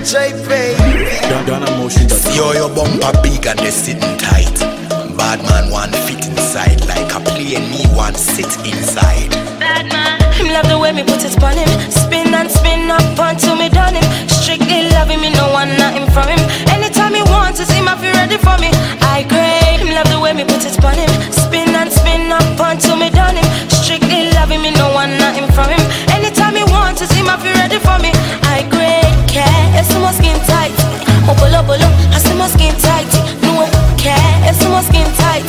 JP. Yo, your bumper big and they sitting tight. Bad man want fit inside, like a plane me want sit inside. Bad man, him love the way me put it on him. Spin and spin up until me done him. Strictly loving me, no one nothing from him. Anytime he wants to see my feel ready for me. I grade, him love the way me put it on him. Spin and spin up until me done him. Strictly loving me, no one nothing from him. Anytime he wants to see my feel ready for me. I grade, care, it's my skin tight. Bolo, I see my skin tight. No care, it's my skin tight.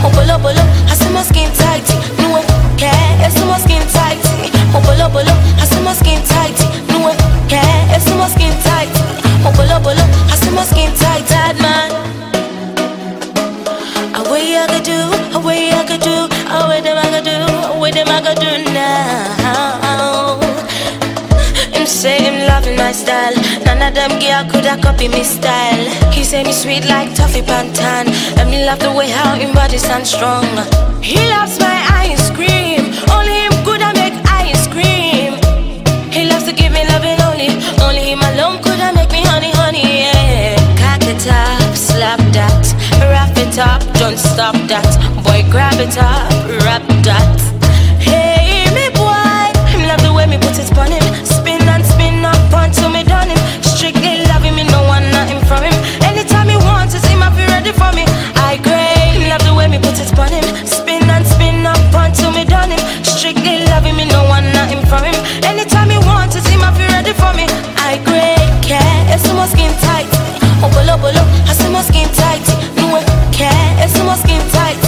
Bolo, I see my skin tight. No care, it's my skin tight. Bolo, I see my skin tight. No care, it's my skin tight. Bolo, I see my skin tight. Bad man, away I could do, away I could do, away them I could do, away them I could do now. Him say him loving my style. None of them girl coulda copy me style. He say me sweet like toffee pantan. And me love the way how him body stand strong. He loves my ice cream. Only him coulda make ice cream. He loves to give me loving only. Only him alone coulda make me honey, honey, yeah. Cock it up, slap that. Wrap it up, don't stop that. Boy grab it up, wrap that. Hey me boy, him love the way me put it on him. Spin and spin up until me done him. Strictly loving me, no one nothing from him. Anytime he wants to see my feel ready for me. I grade, him love the way me put it on him. Spin and spin up until me done him. Strictly loving me, no one nothing from him. Anytime he wants to see my feel ready for me. I grade, care, it's my skin tight. Bolo, I see my skin tight. No care, it's my skin tight.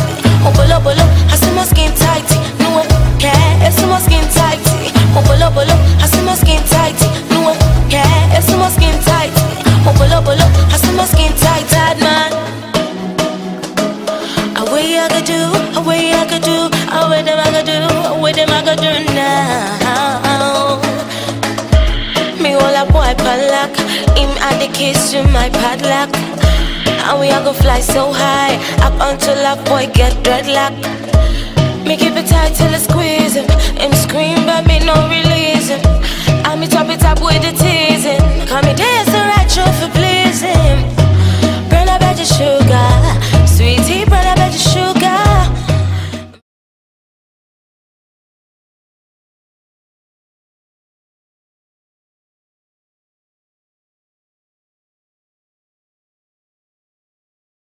Bolo, I see my skin tight. No care, it's my skin tight. Bolo, I see my skin tight. No care, it's my skin tight. Bolo, I see my skin tight. Bad man, away I could do, away I could do, away them I could do, away them I could do now. Me all a boy padlock, him add the keys to my padlock. And we a go fly so high, up until a boy get dreadlock. Me keep it tight till I squeeze him. Him scream but me no release him. And me top it up with the teasing. Call me there's the right show for play.